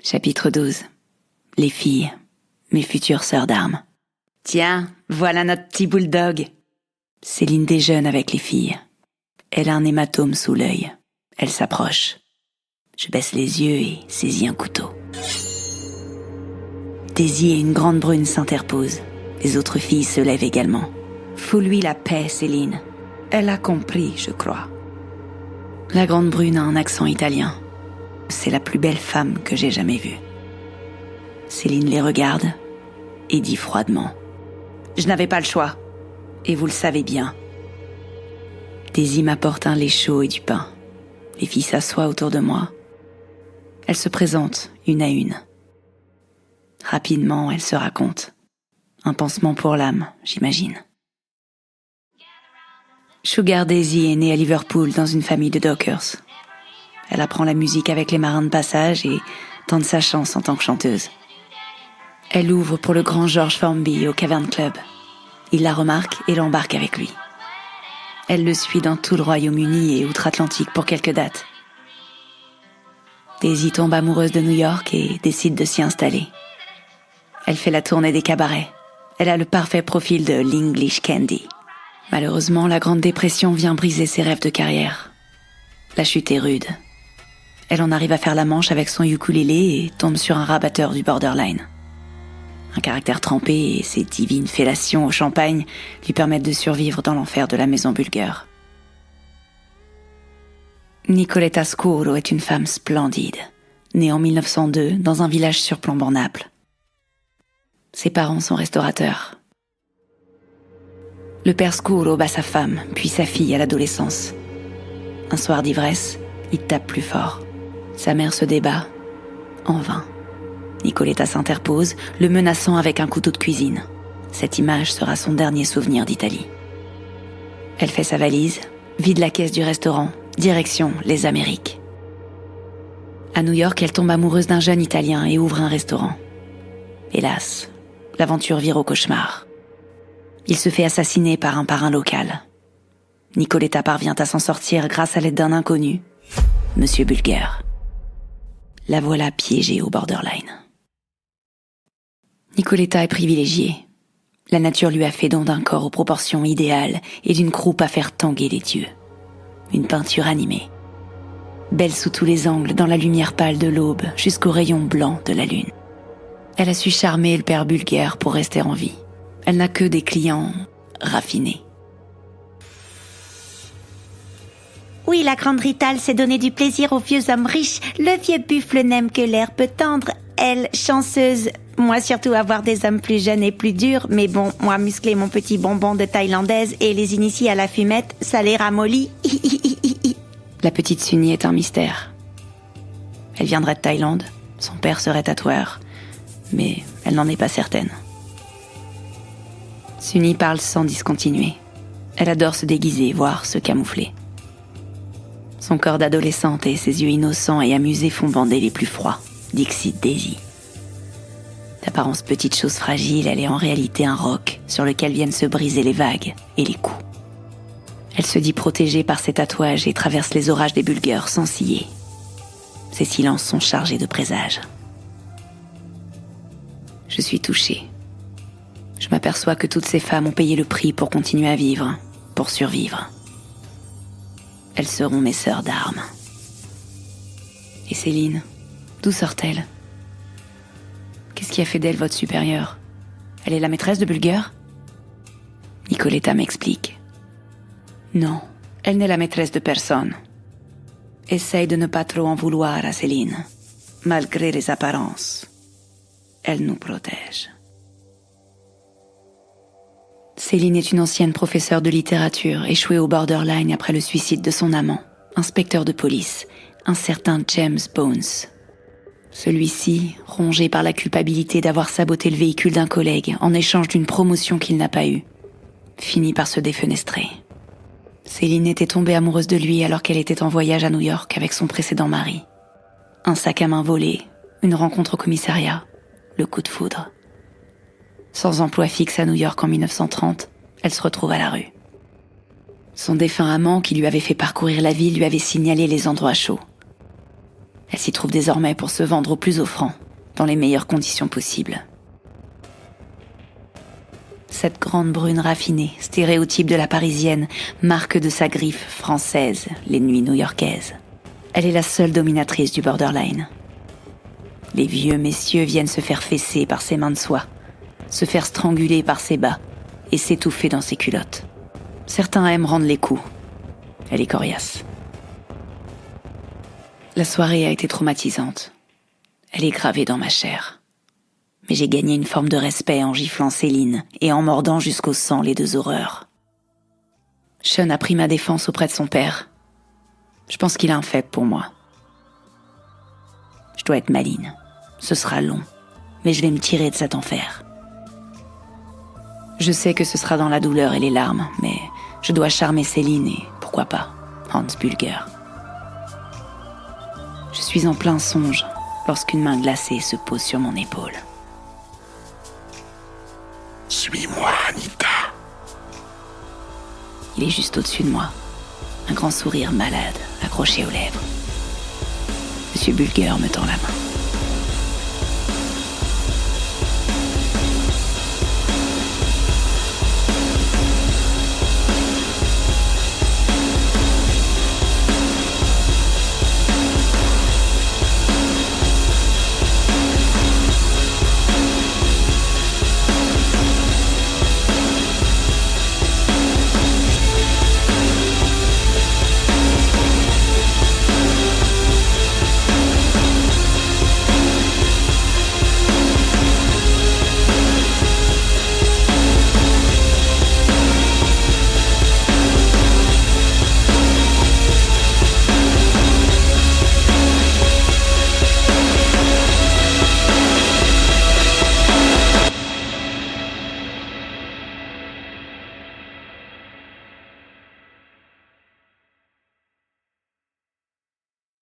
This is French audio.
Chapitre 12. Les filles, mes futures sœurs d'armes. Tiens, voilà notre petit bulldog. Céline déjeune avec les filles. Elle a un hématome sous l'œil. Elle s'approche. Je baisse les yeux et saisis un couteau. Daisy et une grande brune s'interposent. Les autres filles se lèvent également. Fous-lui la paix, Céline. Elle a compris, je crois. La grande brune a un accent italien. C'est la plus belle femme que j'ai jamais vue. Céline les regarde et dit froidement : « Je n'avais pas le choix, et vous le savez bien. » Daisy m'apporte un lait chaud et du pain. Les filles s'assoient autour de moi. Elles se présentent une à une. Rapidement, elles se racontent. Un pansement pour l'âme, j'imagine. Sugar Daisy est née à Liverpool dans une famille de dockers. Elle apprend la musique avec les marins de passage et tente sa chance en tant que chanteuse. Elle ouvre pour le grand George Formby au Cavern Club. Il la remarque et l'embarque avec lui. Elle le suit dans tout le Royaume-Uni et outre-Atlantique pour quelques dates. Daisy tombe amoureuse de New York et décide de s'y installer. Elle fait la tournée des cabarets. Elle a le parfait profil de l'English Candy. Malheureusement, la Grande Dépression vient briser ses rêves de carrière. La chute est rude. Elle en arrive à faire la manche avec son ukulélé et tombe sur un rabatteur du borderline. Un caractère trempé et ses divines fellations au champagne lui permettent de survivre dans l'enfer de la maison bulgare. Nicoletta Scuro est une femme splendide, née en 1902 dans un village surplombant Naples. Ses parents sont restaurateurs. Le père Scuro bat sa femme, puis sa fille à l'adolescence. Un soir d'ivresse, il tape plus fort. Sa mère se débat, en vain. Nicoletta s'interpose, le menaçant avec un couteau de cuisine. Cette image sera son dernier souvenir d'Italie. Elle fait sa valise, vide la caisse du restaurant, direction les Amériques. À New York, elle tombe amoureuse d'un jeune Italien et ouvre un restaurant. Hélas, l'aventure vire au cauchemar. Il se fait assassiner par un parrain local. Nicoletta parvient à s'en sortir grâce à l'aide d'un inconnu, Monsieur Bulgare. La voilà piégée au borderline. Nicoletta est privilégiée. La nature lui a fait don d'un corps aux proportions idéales et d'une croupe à faire tanguer les dieux. Une peinture animée. Belle sous tous les angles, dans la lumière pâle de l'aube, jusqu'aux rayons blancs de la lune. Elle a su charmer le père Bulgare pour rester en vie. Elle n'a que des clients raffinés. Oui, la grande Rital s'est donné du plaisir aux vieux hommes riches. Le vieux buffle n'aime que l'herbe tendre. Elle, chanceuse. Moi, surtout avoir des hommes plus jeunes et plus durs. Mais bon, moi, muscler mon petit bonbon de thaïlandaise et les initier à la fumette, ça les ramollit. La petite Sunny est un mystère. Elle viendrait de Thaïlande. Son père serait tatoueur. Mais elle n'en est pas certaine. Sunny parle sans discontinuer. Elle adore se déguiser, voire se camoufler. Son corps d'adolescente et ses yeux innocents et amusés font bander les plus froids. Dixit Daisy. D'apparence petite chose fragile, elle est en réalité un roc sur lequel viennent se briser les vagues et les coups. Elle se dit protégée par ses tatouages et traverse les orages des Bulgares sans ciller. Ses silences sont chargés de présages. Je suis touchée. Je m'aperçois que toutes ces femmes ont payé le prix pour continuer à vivre, pour survivre. Elles seront mes sœurs d'armes. Et Céline, d'où sort-elle ? Qu'est-ce qui a fait d'elle votre supérieure ? Elle est la maîtresse de Bulgare ? Nicoletta m'explique. Non, elle n'est la maîtresse de personne. Essaye de ne pas trop en vouloir à Céline, malgré les apparences. Elle nous protège. Céline est une ancienne professeure de littérature échouée au borderline après le suicide de son amant, inspecteur de police, un certain James Bones. Celui-ci, rongé par la culpabilité d'avoir saboté le véhicule d'un collègue en échange d'une promotion qu'il n'a pas eue, finit par se défenestrer. Céline était tombée amoureuse de lui alors qu'elle était en voyage à New York avec son précédent mari. Un sac à main volé, une rencontre au commissariat, le coup de foudre. Sans emploi fixe à New York en 1930, elle se retrouve à la rue. Son défunt amant, qui lui avait fait parcourir la ville, lui avait signalé les endroits chauds. Elle s'y trouve désormais pour se vendre au plus offrant, dans les meilleures conditions possibles. Cette grande brune raffinée, stéréotype de la parisienne, marque de sa griffe française les nuits new-yorkaises. Elle est la seule dominatrice du borderline. Les vieux messieurs viennent se faire fesser par ses mains de soie, se faire stranguler par ses bas et s'étouffer dans ses culottes. Certains aiment rendre les coups. Elle est coriace. La soirée a été traumatisante. Elle est gravée dans ma chair. Mais j'ai gagné une forme de respect en giflant Céline et en mordant jusqu'au sang les deux horreurs. Sean a pris ma défense auprès de son père. Je pense qu'il a un faible pour moi. Je dois être maligne. Ce sera long, mais je vais me tirer de cet enfer. Je sais que ce sera dans la douleur et les larmes, mais je dois charmer Céline et, pourquoi pas, Hans Bulger. Je suis en plein songe lorsqu'une main glacée se pose sur mon épaule. Suis-moi, Anita. Il est juste au-dessus de moi, un grand sourire malade accroché aux lèvres. Monsieur Bulger me tend la main.